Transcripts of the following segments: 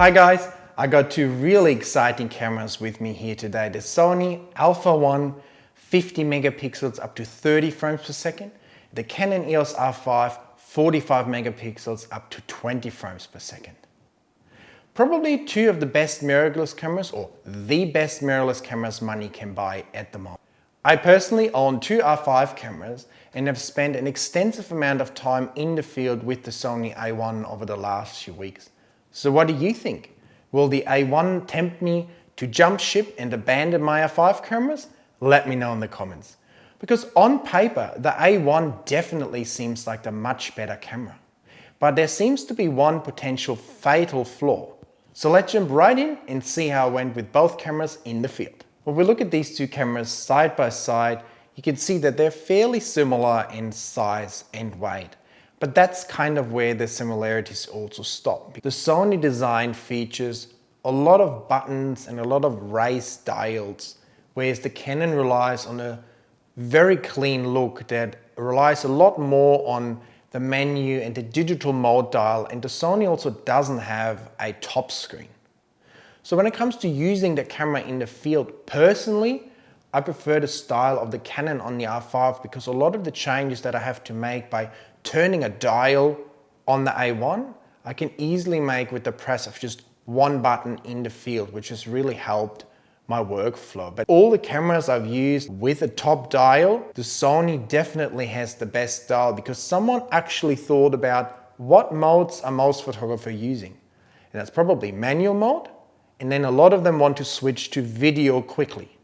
Hi guys, I got two really exciting cameras with me here today. The Sony Alpha 1 50 megapixels up to 30 frames per second. The Canon EOS R5 45 megapixels up to 20 frames per second. Probably two of the best mirrorless cameras, or the best mirrorless cameras money can buy at the moment. I personally own two R5 cameras and have spent an extensive amount of time in the field with the Sony A1 over the last few weeks. So what do you think? Will the A1 tempt me to jump ship and abandon my R5 cameras? Let me know in the comments. Because on paper, the A1 definitely seems like the much better camera. But there seems to be one potential fatal flaw. So let's jump right in and see how it went with both cameras in the field. When we look at these two cameras side by side, you can see that they're fairly similar in size and weight. But that's kind of where the similarities also stop. The Sony design features a lot of buttons and a lot of raised dials, whereas the Canon relies on a very clean look that relies a lot more on the menu and the digital mode dial, and the Sony also doesn't have a top screen. So when it comes to using the camera in the field, personally, I prefer the style of the Canon on the R5 because a lot of the changes that I have to make by turning a dial on the A1, I can easily make with the press of just one button in the field, which has really helped my workflow. But all the cameras I've used with a top dial, the Sony definitely has the best dial because someone actually thought about what modes are most photographers using. And that's probably manual mode, and then a lot of them want to switch to video quickly.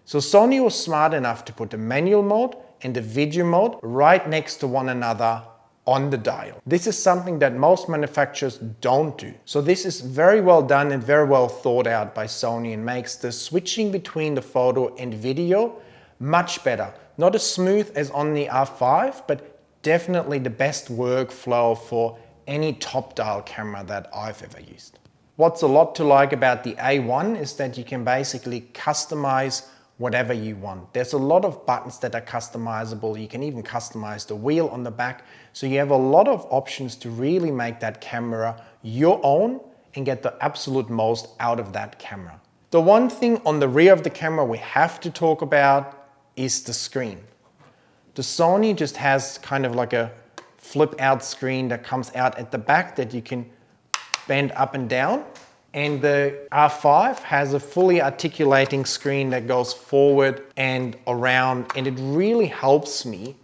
So Sony was smart enough to put the manual mode and the video mode right next to one another on the dial. This is something that most manufacturers don't do. So this is very well done and very well thought out by Sony and makes the switching between the photo and video much better. Not as smooth as on the R5, but definitely the best workflow for any top dial camera that I've ever used. What's a lot to like about the A1 is that you can basically customize whatever you want. There's a lot of buttons that are customizable. You can even customize the wheel on the back. So you have a lot of options to really make that camera your own and get the absolute most out of that camera. The one thing on the rear of the camera we have to talk about is the screen. The Sony just has kind of like a flip out screen that comes out at the back that you can bend up and down. And the R5 has a fully articulating screen that goes forward and around, and it really helps me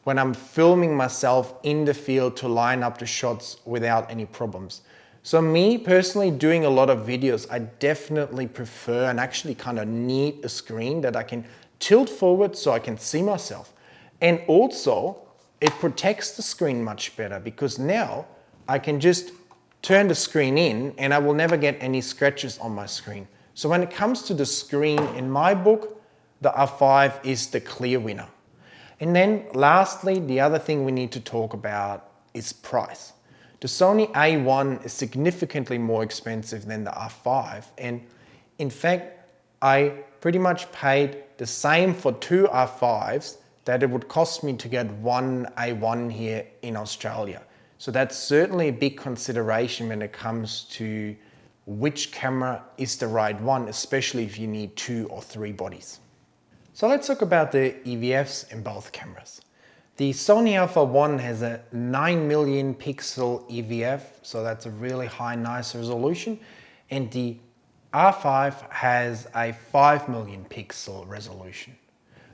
when I'm filming myself in the field to line up the shots without any problems. So me personally doing a lot of videos, I definitely prefer and actually kind of need a screen that I can tilt forward so I can see myself. And also it protects the screen much better because now I can just turn the screen in and I will never get any scratches on my screen. So when it comes to the screen, in my book, the R5 is the clear winner. And then lastly, the other thing we need to talk about is price. The Sony A1 is significantly more expensive than the R5. And in fact, I pretty much paid the same for two R5s that it would cost me to get one A1 here in Australia. So that's certainly a big consideration when it comes to which camera is the right one, especially if you need 2 or 3 bodies. So let's talk about the EVFs in both cameras. The Sony Alpha 1 has a 9 million pixel EVF, so that's a really high, nice resolution. And the R5 has a 5 million pixel resolution.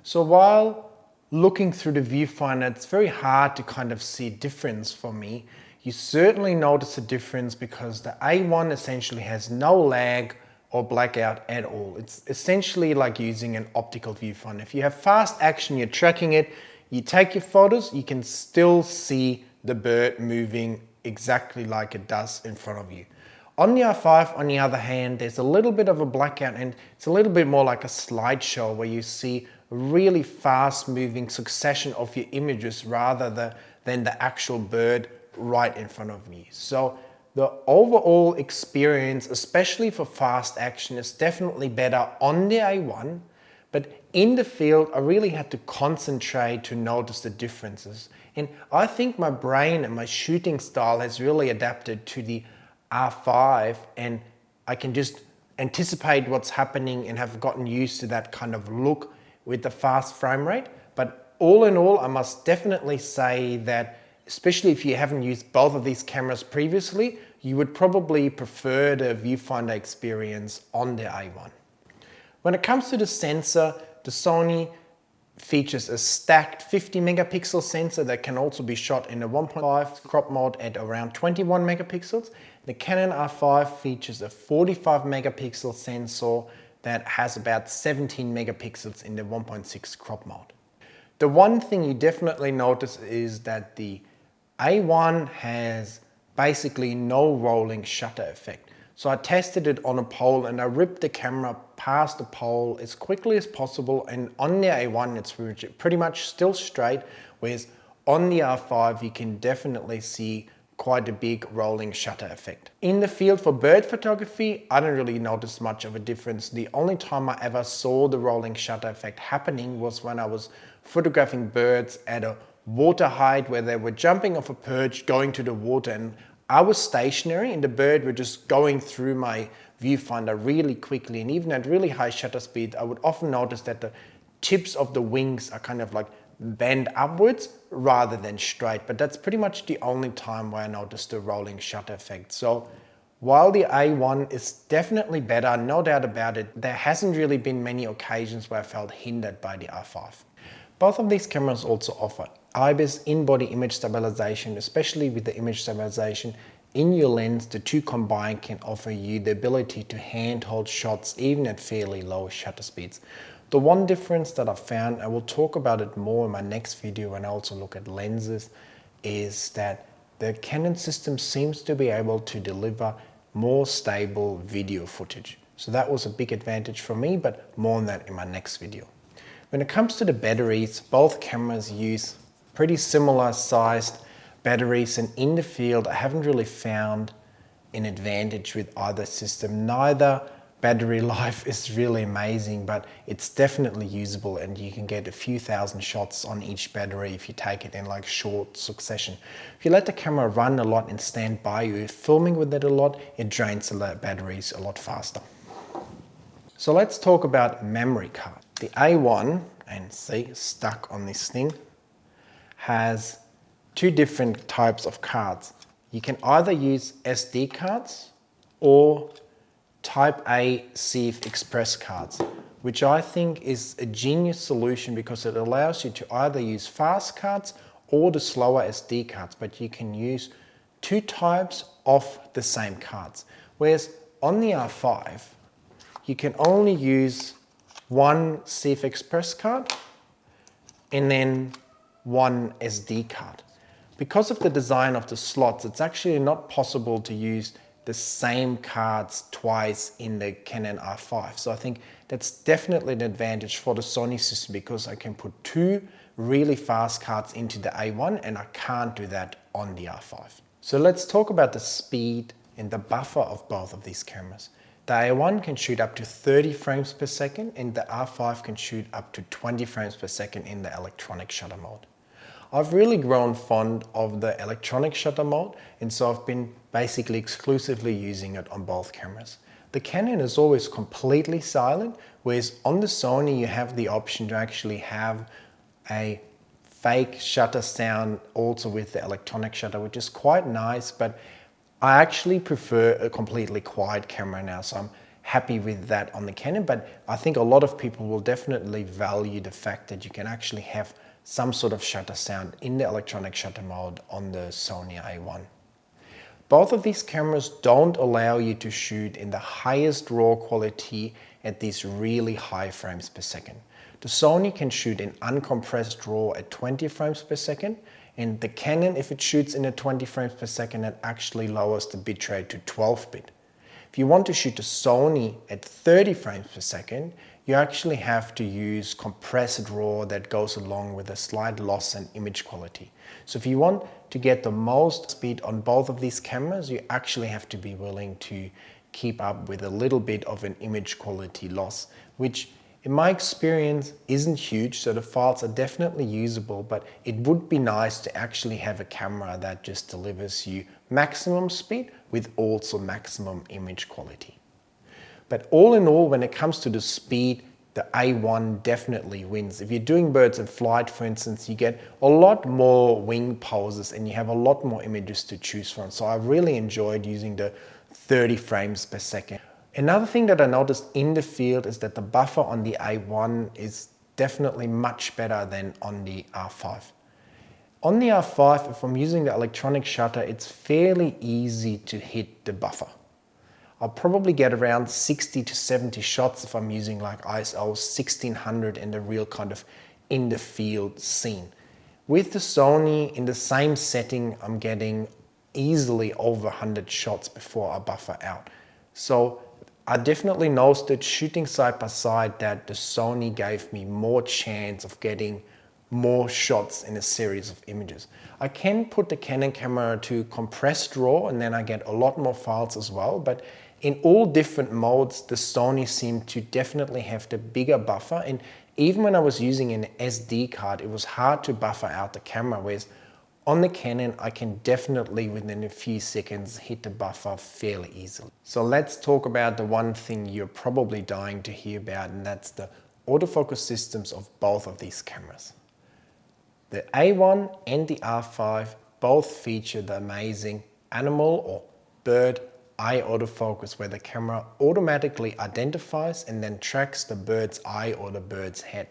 So while looking through the viewfinder, it's very hard to kind of see a difference for me. You certainly notice a difference because the A1 essentially has no lag or blackout at all. It's essentially like using an optical viewfinder. If you have fast action, you're tracking it, you take your photos, you can still see the bird moving exactly like it does in front of you. On the R5, on the other hand, there's a little bit of a blackout and it's a little bit more like a slideshow where you see a really fast moving succession of your images rather than the actual bird right in front of me. So the overall experience, especially for fast action, is definitely better on the A1, but in the field, I really had to concentrate to notice the differences. And I think my brain and my shooting style has really adapted to the R5 and I can just anticipate what's happening and have gotten used to that kind of look with the fast frame rate. But all in all, I must definitely say that, especially if you haven't used both of these cameras previously, you would probably prefer the viewfinder experience on the A1. When it comes to the sensor, the Sony features a stacked 50 megapixel sensor that can also be shot in a 1.5 crop mode at around 21 megapixels. The Canon R5 features a 45 megapixel sensor that has about 17 megapixels in the 1.6 crop mode. The one thing you definitely notice is that the A1 has basically no rolling shutter effect. So I tested it on a pole and I ripped the camera past the pole as quickly as possible, and on the A1 it's pretty much still straight, whereas on the R5 you can definitely see quite a big rolling shutter effect. In the field for bird photography, I don't really notice much of a difference. The only time I ever saw the rolling shutter effect happening was when I was photographing birds at a water height where they were jumping off a perch, going to the water, and I was stationary and the bird were just going through my viewfinder really quickly. And even at really high shutter speed, I would often notice that the tips of the wings are kind of like bend upwards rather than straight. But that's pretty much the only time where I noticed the rolling shutter effect. So while the A1 is definitely better, no doubt about it, there hasn't really been many occasions where I felt hindered by the R5. Both of these cameras also offer IBIS in-body image stabilization, especially with the image stabilization in your lens. The two combined can offer you the ability to handhold shots even at fairly low shutter speeds. The one difference that I found, I will talk about it more in my next video when I also look at lenses, is that the Canon system seems to be able to deliver more stable video footage. So that was a big advantage for me, but more on that in my next video. When it comes to the batteries, both cameras use pretty similar sized batteries, and in the field I haven't really found an advantage with either system. Neither battery life is really amazing, but it's definitely usable and you can get a few thousand shots on each battery if you take it in like short succession. If you let the camera run a lot and stand by you, filming with it a lot, it drains the batteries a lot faster. So let's talk about memory card. The A1, and see, stuck on this thing, has two different types of cards. You can either use SD cards or Type A CF Express cards, which I think is a genius solution because it allows you to either use fast cards or the slower SD cards, but you can use two types of the same cards. Whereas on the R5, you can only use one CF Express card and then one SD card. Because of the design of the slots, it's actually not possible to use the same cards twice in the Canon R5. So I think that's definitely an advantage for the Sony system because I can put two really fast cards into the A1 and I can't do that on the R5. So let's talk about the speed and the buffer of both of these cameras. The A1 can shoot up to 30 frames per second and the R5 can shoot up to 20 frames per second in the electronic shutter mode. I've really grown fond of the electronic shutter mode, and so I've been basically exclusively using it on both cameras. The Canon is always completely silent, whereas on the Sony you have the option to actually have a fake shutter sound also with the electronic shutter, which is quite nice, but I actually prefer a completely quiet camera now, so I'm happy with that on the Canon. But I think a lot of people will definitely value the fact that you can actually have some sort of shutter sound in the electronic shutter mode on the Sony A1. Both of these cameras don't allow you to shoot in the highest RAW quality at these really high frames per second. The Sony can shoot in uncompressed RAW at 20 frames per second, and the Canon, if it shoots in at 20 frames per second, it actually lowers the bitrate to 12-bit. If you want to shoot the Sony at 30 frames per second, you actually have to use compressed RAW that goes along with a slight loss in image quality. So if you want to get the most speed on both of these cameras, you actually have to be willing to keep up with a little bit of an image quality loss, which In my experience, isn't huge, so the files are definitely usable, but it would be nice to actually have a camera that just delivers you maximum speed with also maximum image quality. But all in all, when it comes to the speed, the A1 definitely wins. If you're doing birds in flight, for instance, you get a lot more wing poses and you have a lot more images to choose from. So I really enjoyed using the 30 frames per second. Another thing that I noticed in the field is that the buffer on the A1 is definitely much better than on the R5. On the R5, if I'm using the electronic shutter, it's fairly easy to hit the buffer. I'll probably get around 60 to 70 shots if I'm using like ISO 1600 in the real kind of in the field scene. With the Sony in the same setting, I'm getting easily over 100 shots before I buffer out. So I definitely noticed shooting side by side that the Sony gave me more chance of getting more shots in a series of images. I can put the Canon camera to compressed RAW and then I get a lot more files as well, but in all different modes, the Sony seemed to definitely have the bigger buffer, and even when I was using an SD card, it was hard to buffer out the camera, whereas on the Canon, I can definitely within a few seconds hit the buffer fairly easily. So let's talk about the one thing you're probably dying to hear about, and that's the autofocus systems of both of these cameras. The A1 and the R5 both feature the amazing animal or bird eye autofocus, where the camera automatically identifies and then tracks the bird's eye or the bird's head.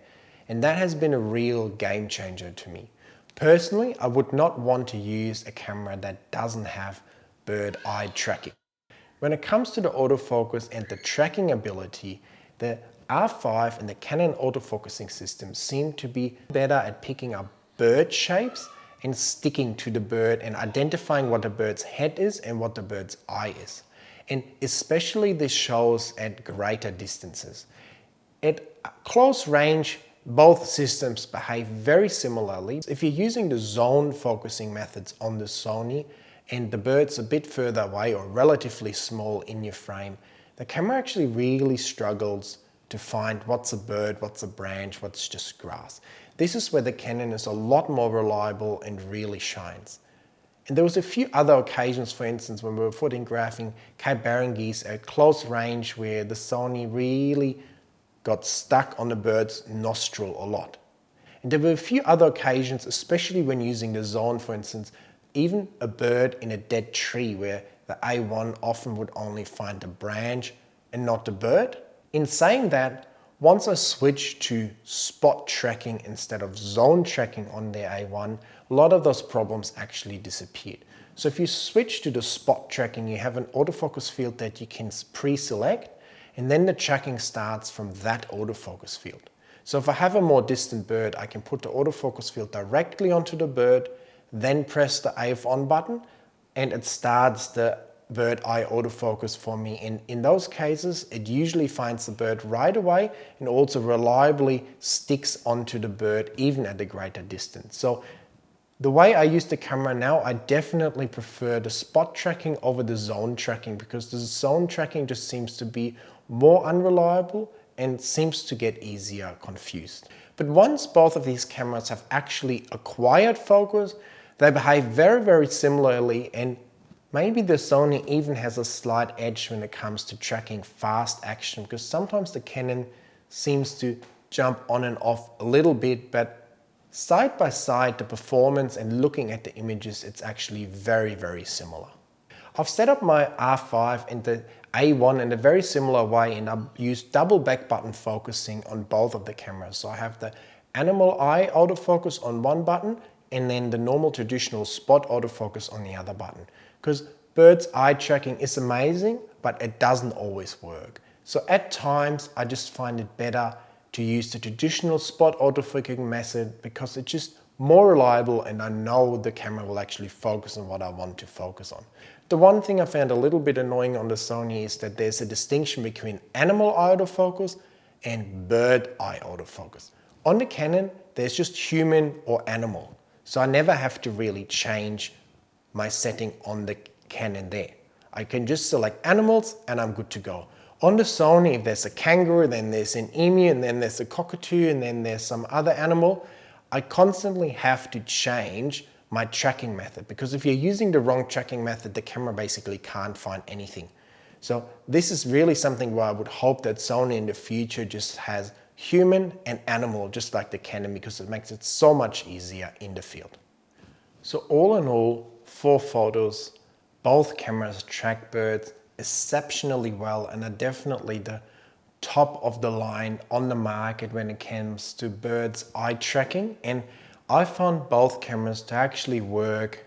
And that has been a real game changer to me. Personally, I would not want to use a camera that doesn't have bird eye tracking. When it comes to the autofocus and the tracking ability, the R5 and the Canon autofocusing system seem to be better at picking up bird shapes and sticking to the bird and identifying what the bird's head is and what the bird's eye is. And especially this shows at greater distances. At close range, both systems behave very similarly. If you're using the zone focusing methods on the Sony and the bird's a bit further away or relatively small in your frame, the camera actually really struggles to find what's a bird, what's a branch, what's just grass. This is where the Canon is a lot more reliable and really shines. And there was a few other occasions, for instance, when we were photographing Cape Barren geese at close range where the Sony really got stuck on the bird's nostril a lot. And there were a few other occasions, especially when using the zone, for instance, even a bird in a dead tree where the A1 often would only find the branch and not the bird. In saying that, once I switched to spot tracking instead of zone tracking on the A1, a lot of those problems actually disappeared. So if you switch to the spot tracking, you have an autofocus field that you can pre-select, and then the tracking starts from that autofocus field. So if I have a more distant bird, I can put the autofocus field directly onto the bird, then press the AF on button, and it starts the bird eye autofocus for me. And in those cases, it usually finds the bird right away and also reliably sticks onto the bird even at a greater distance. So the way I use the camera now, I definitely prefer the spot tracking over the zone tracking, because the zone tracking just seems to be more unreliable and seems to get easier confused. But once both of these cameras have actually acquired focus, they behave very, very similarly, and maybe the Sony even has a slight edge when it comes to tracking fast action, because sometimes the Canon seems to jump on and off a little bit, but side by side, the performance and looking at the images, it's actually very, very similar. I've set up my R5 and the A1 in a very similar way, and I've used double back button focusing on both of the cameras. So I have the animal eye autofocus on one button and then the normal traditional spot autofocus on the other button. Because bird's eye tracking is amazing, but it doesn't always work. So at times, I just find it better to use the traditional spot autofocusing method because it's just more reliable and I know the camera will actually focus on what I want to focus on. The one thing I found a little bit annoying on the Sony is that there's a distinction between animal eye autofocus and bird eye autofocus. On the Canon, there's just human or animal. So I never have to really change my setting on the Canon there. I can just select animals and I'm good to go. On the Sony, if there's a kangaroo, then there's an emu, and then there's a cockatoo, and then there's some other animal, I constantly have to change my tracking method, because if you're using the wrong tracking method, the camera basically can't find anything. So this is really something where I would hope that Sony in the future just has human and animal, just like the Canon, because it makes it so much easier in the field. So all in all, for photos, both cameras track birds exceptionally well and are definitely the top of the line on the market when it comes to bird's eye tracking. And I found both cameras to actually work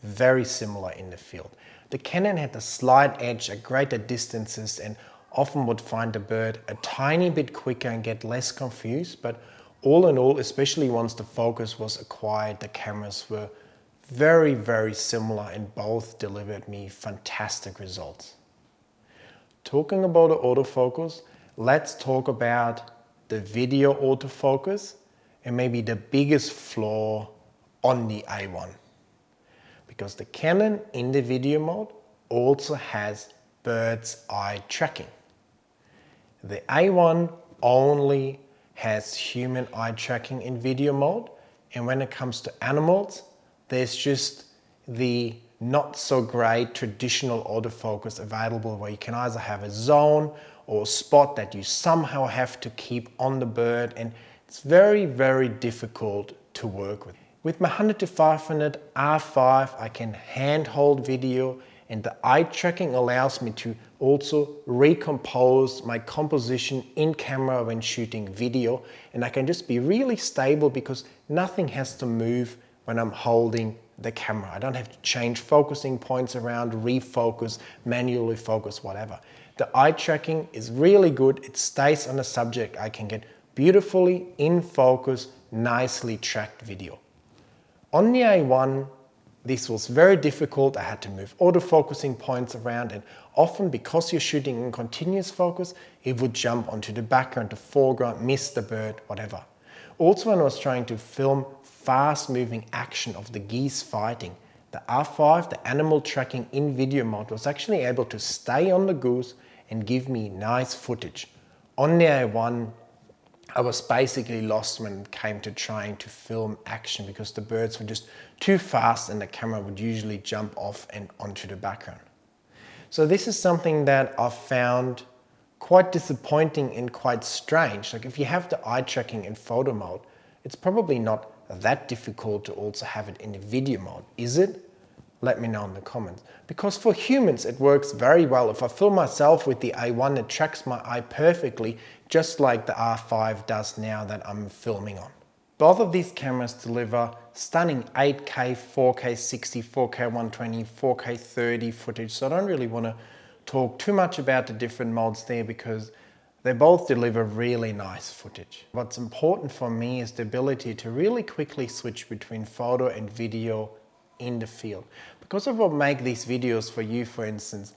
very similar in the field. The Canon had a slight edge at greater distances and often would find the bird a tiny bit quicker and get less confused, but all in all, especially once the focus was acquired, the cameras were very, very similar and both delivered me fantastic results. Talking about the autofocus, let's talk about the video autofocus and maybe the biggest flaw on the A1. Because the Canon in the video mode also has bird's eye tracking. The A1 only has human eye tracking in video mode, and when it comes to animals, there's just the not so great traditional autofocus available where you can either have a zone or a spot that you somehow have to keep on the bird, and it's very, very difficult to work with. With my 100-500 R5, I can handhold video, and the eye tracking allows me to also recompose my composition in camera when shooting video, and I can just be really stable because nothing has to move when I'm holding the camera. I don't have to change focusing points around, refocus, manually focus, whatever. The eye tracking is really good. It stays on the subject. I can get beautifully in focus, nicely tracked video. On the A1, this was very difficult. I had to move autofocusing points around, and often because you're shooting in continuous focus, it would jump onto the background, the foreground, miss the bird, whatever. Also, when I was trying to film fast moving action of the geese fighting, the R5, the animal tracking in video mode, was actually able to stay on the goose and give me nice footage. On the A1, I was basically lost when it came to trying to film action because the birds were just too fast and the camera would usually jump off and onto the background. So this is something that I found quite disappointing and quite strange. Like if you have the eye tracking in photo mode, it's probably not that difficult to also have it in the video mode, is it? Let me know in the comments. Because for humans it works very well. If I film myself with the A1, it tracks my eye perfectly, just like the R5 does now that I'm filming on. Both of these cameras deliver stunning 8K, 4K 60, 4K 120, 4K 30 footage, so I don't really want to talk too much about the different modes there because they both deliver really nice footage. What's important for me is the ability to really quickly switch between photo and video in the field. Because of what make these videos for you, for instance,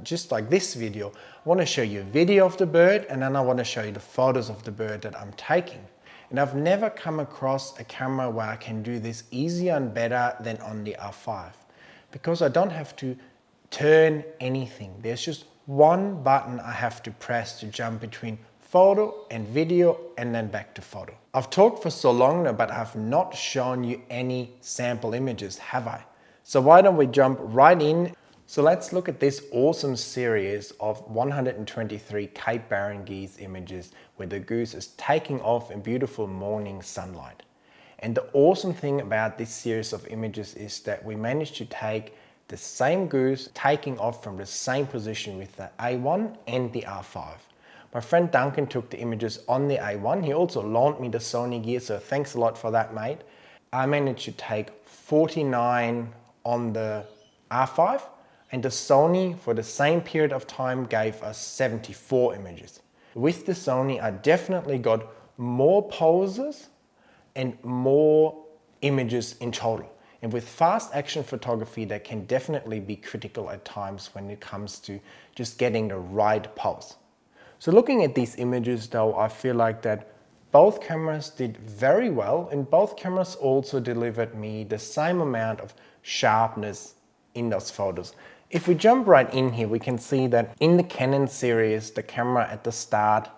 just like this video, I want to show you a video of the bird and then I want to show you the photos of the bird that I'm taking. And I've never come across a camera where I can do this easier and better than on the R5. Because I don't have to turn anything. There's just one button I have to press to jump between photo and video and then back to photo. I've talked for so long now, but I've not shown you any sample images, have I? So why don't we jump right in? So let's look at this awesome series of 123 Cape Barren geese images where the goose is taking off in beautiful morning sunlight. And the awesome thing about this series of images is that we managed to take the same goose taking off from the same position with the A1 and the R5. My friend Duncan took the images on the A1. He also loaned me the Sony gear, so thanks a lot for that, mate. I managed to take 49 on the R5, and the Sony for the same period of time gave us 74 images. With the Sony, I definitely got more poses and more images in total. And with fast action photography, that can definitely be critical at times when it comes to just getting the right pose. So looking at these images though, I feel like that both cameras did very well, and both cameras also delivered me the same amount of sharpness in those photos. If we jump right in here, we can see that in the Canon series, the camera at the start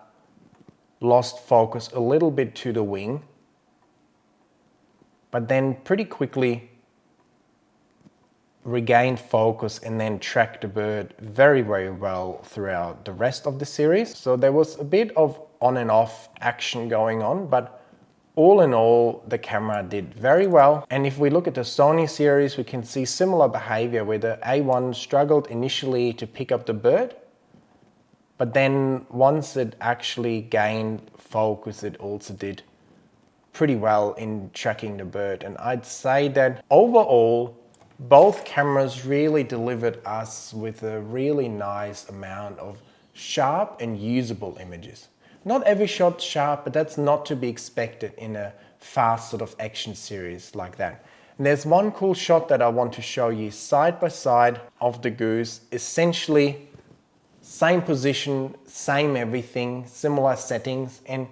lost focus a little bit to the wing, but then pretty quickly regained focus and then tracked the bird very, very well throughout the rest of the series. So there was a bit of on and off action going on, but all in all, the camera did very well. And if we look at the Sony series, we can see similar behavior where the A1 struggled initially to pick up the bird, but then once it actually gained focus, it also did pretty well in tracking the bird. And I'd say that overall, both cameras really delivered us with a really nice amount of sharp and usable images. Not every shot's sharp, but that's not to be expected in a fast sort of action series like that. And there's one cool shot that I want to show you side by side of the goose. Essentially, same position, same everything, similar settings. And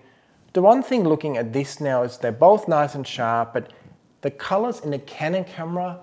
the one thing looking at this now is they're both nice and sharp, but the colors in the Canon camera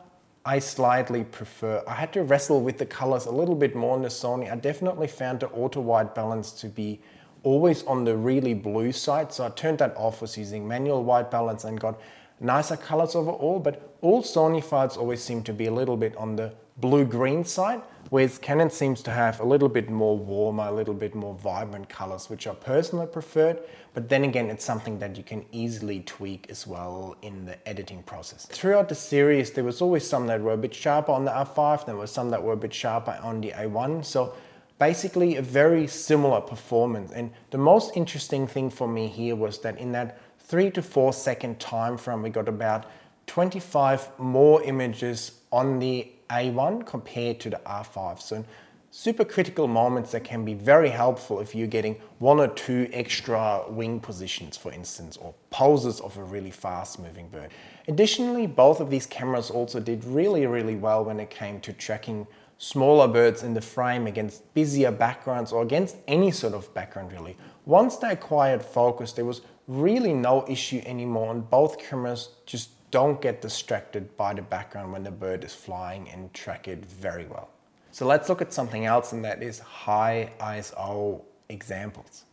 I slightly prefer. I had to wrestle with the colors a little bit more in the Sony. I definitely found the auto white balance to be always on the really blue side, so I turned that off, was using manual white balance and got nicer colors overall, but all Sony files always seem to be a little bit on the blue-green side, whereas Canon seems to have a little bit more warmer, a little bit more vibrant colors, which I personally preferred, but then again, it's something that you can easily tweak as well in the editing process. Throughout the series, there was always some that were a bit sharper on the R5, there were some that were a bit sharper on the A1, so basically a very similar performance. And the most interesting thing for me here was that in that 3 to 4 second time frame, we got about 25 more images on the A1 compared to the R5. So super critical moments that can be very helpful if you're getting 1 or 2 extra wing positions, for instance, or poses of a really fast moving bird. Additionally, both of these cameras also did really, really well when it came to tracking smaller birds in the frame against busier backgrounds or against any sort of background really. Once they acquired focus, there was really no issue anymore, and both cameras just don't get distracted by the background when the bird is flying and track it very well. So let's look at something else, and that is high ISO examples.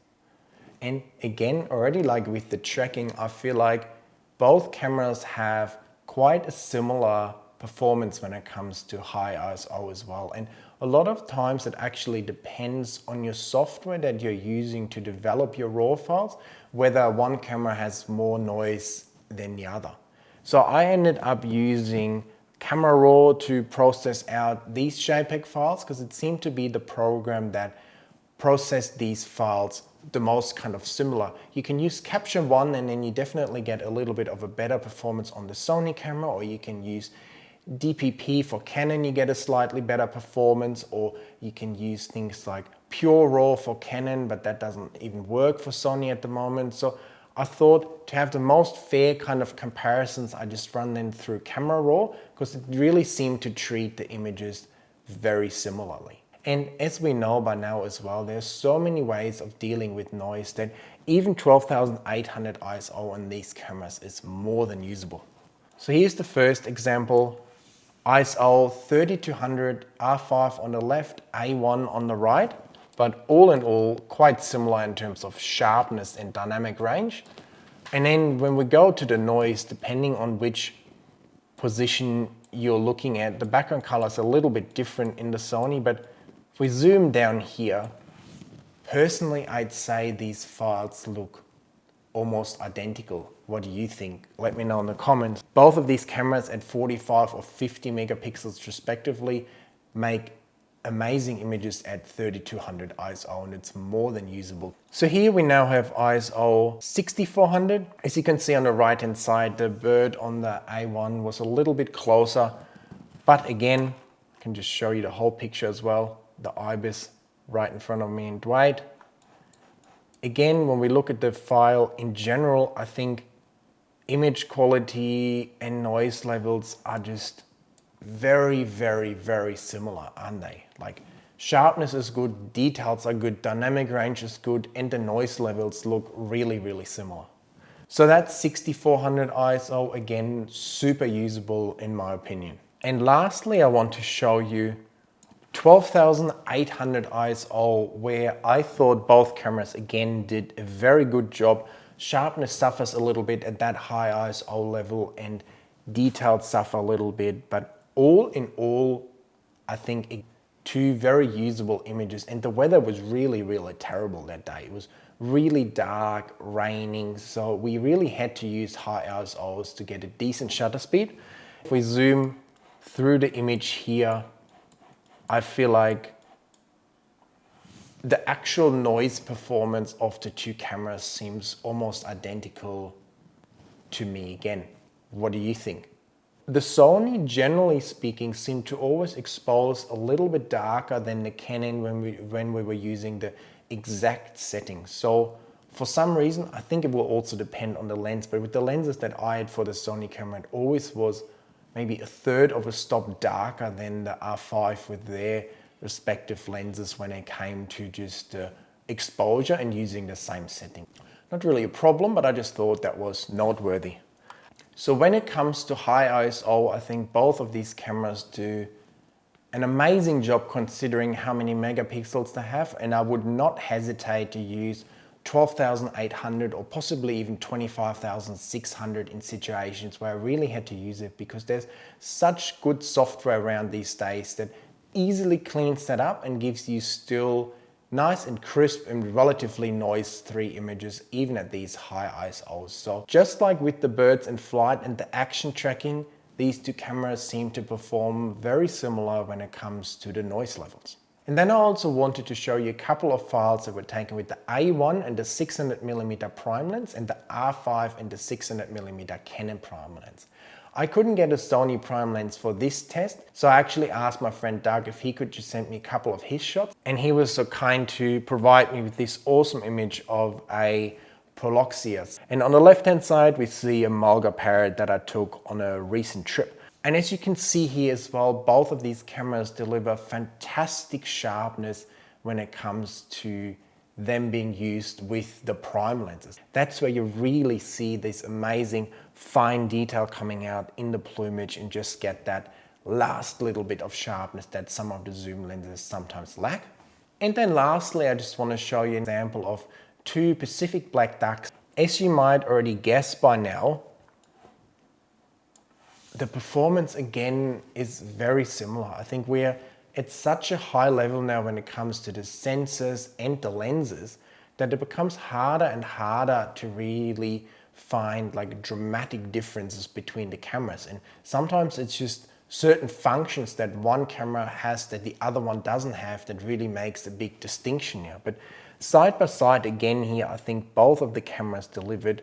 And again, already like with the tracking, I feel like both cameras have quite a similar performance when it comes to high ISO as well. And a lot of times it actually depends on your software that you're using to develop your RAW files, whether one camera has more noise than the other. So I ended up using Camera Raw to process out these JPEG files because it seemed to be the program that processed these files the most kind of similar. You can use Capture One and then you definitely get a little bit of a better performance on the Sony camera, or you can use DPP for Canon, you get a slightly better performance, or you can use things like Pure Raw for Canon, but that doesn't even work for Sony at the moment. So I thought to have the most fair kind of comparisons, I just run them through Camera Raw because it really seemed to treat the images very similarly. And as we know by now as well, there's so many ways of dealing with noise that even 12,800 ISO on these cameras is more than usable. So here's the first example. ISO 3200 R5 on the left, A1 on the right, but all in all quite similar in terms of sharpness and dynamic range. And then when we go to the noise, depending on which position you're looking at, the background color is a little bit different in the Sony, but if we zoom down here, personally I'd say these files look almost identical. What do you think? Let me know in the comments. Both of these cameras at 45 or 50 megapixels respectively make amazing images at 3200 ISO, and it's more than usable. So here we now have ISO 6400. As you can see on the right hand side, the bird on the A1 was a little bit closer, but again, I can just show you the whole picture as well. The ibis right in front of me and Dwight. Again, when we look at the file in general, I think image quality and noise levels are just very, very, very similar, aren't they? Like sharpness is good, details are good, dynamic range is good, and the noise levels look really, really similar. So that's 6400 ISO, again, super usable in my opinion. And lastly, I want to show you 12,800 ISO, where I thought both cameras again did a very good job. Sharpness suffers a little bit at that high ISO level and details suffer a little bit, but all in all, I think two very usable images. And the weather was really, really terrible that day. It was really dark, raining, so we really had to use high ISOs to get a decent shutter speed. If we zoom through the image here, I feel like the actual noise performance of the two cameras seems almost identical to me again. What do you think? The Sony, generally speaking, seemed to always expose a little bit darker than the Canon when we were using the exact settings. So for some reason, I think it will also depend on the lens, but with the lenses that I had for the Sony camera, it always was maybe a third of a stop darker than the R5 with their respective lenses when it came to just exposure and using the same setting. Not really a problem, but I just thought that was noteworthy. So when it comes to high ISO, I think both of these cameras do an amazing job considering how many megapixels they have, and I would not hesitate to use 12,800 or possibly even 25,600 in situations where I really had to use it, because there's such good software around these days that easily cleans that up and gives you still nice and crisp and relatively noise-free images even at these high ISOs. So just like with the birds in flight and the action tracking, these two cameras seem to perform very similar when it comes to the noise levels. And then I also wanted to show you a couple of files that were taken with the A1 and the 600mm prime lens and the R5 and the 600mm Canon prime lens. I couldn't get a Sony prime lens for this test, so I actually asked my friend Doug if he could just send me a couple of his shots, and he was so kind to provide me with this awesome image of a Poloxias. And on the left hand side we see a mulga parrot that I took on a recent trip. And as you can see here as well, both of these cameras deliver fantastic sharpness when it comes to them being used with the prime lenses. That's where you really see this amazing fine detail coming out in the plumage and just get that last little bit of sharpness that some of the zoom lenses sometimes lack. And then lastly, I just want to show you an example of two Pacific black ducks. As you might already guess by now, the performance again is very similar. I think we're at such a high level now when it comes to the sensors and the lenses that it becomes harder and harder to really find like dramatic differences between the cameras. And sometimes it's just certain functions that one camera has that the other one doesn't have that really makes a big distinction here. But side by side again here, I think both of the cameras delivered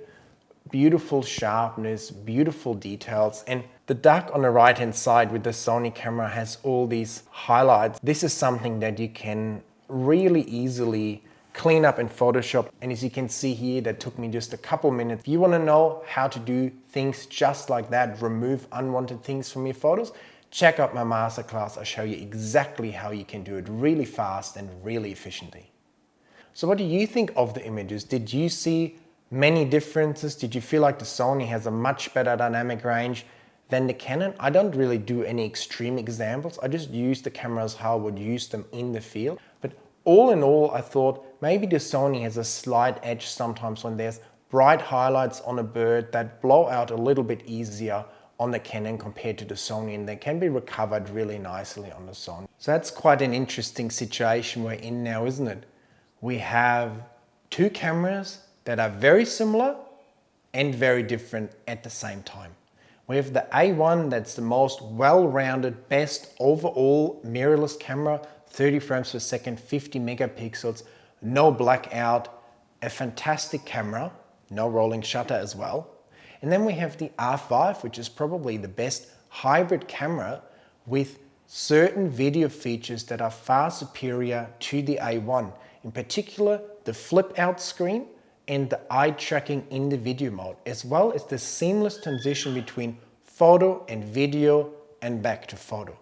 beautiful sharpness, beautiful details. And the duck on the right hand side with the Sony camera has all these highlights. This is something that you can really easily clean up in Photoshop. And as you can see here, that took me just a couple minutes. If you want to know how to do things just like that, remove unwanted things from your photos, check out my masterclass. I'll show you exactly how you can do it really fast and really efficiently. So what do you think of the images? Did you see many differences? Did you feel like the Sony has a much better dynamic range than the Canon? I don't really do any extreme examples. I just use the cameras how I would use them in the field. But all in all, I thought maybe the Sony has a slight edge sometimes when there's bright highlights on a bird that blow out a little bit easier on the Canon compared to the Sony, and they can be recovered really nicely on the Sony. So that's quite an interesting situation we're in now, isn't it? We have two cameras that are very similar and very different at the same time. We have the A1, that's the most well-rounded, best overall mirrorless camera, 30 frames per second, 50 megapixels, no blackout, a fantastic camera, no rolling shutter as well. And then we have the R5, which is probably the best hybrid camera with certain video features that are far superior to the A1. In particular, the flip out screen and the eye tracking in the video mode, as well as the seamless transition between photo and video and back to photo.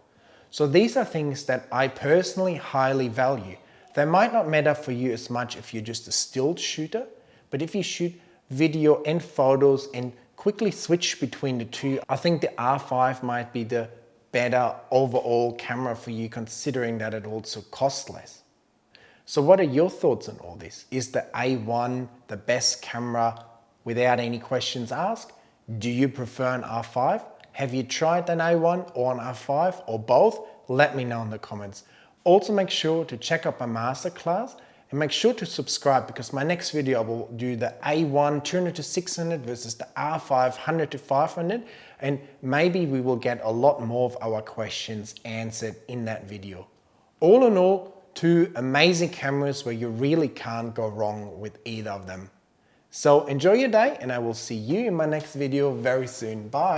So these are things that I personally highly value. They might not matter for you as much if you're just a still shooter, but if you shoot video and photos and quickly switch between the two, I think the R5 might be the better overall camera for you, considering that it also costs less. So what are your thoughts on all this? Is the A1 the best camera without any questions asked? Do you prefer an R5? Have you tried an A1 or an R5 or both? Let me know in the comments. Also make sure to check out my masterclass and make sure to subscribe, because my next video I will do the A1 200 to 600 versus the R5 100 to 500, and maybe we will get a lot more of our questions answered in that video. All in all, two amazing cameras where you really can't go wrong with either of them. So enjoy your day, and I will see you in my next video very soon. Bye.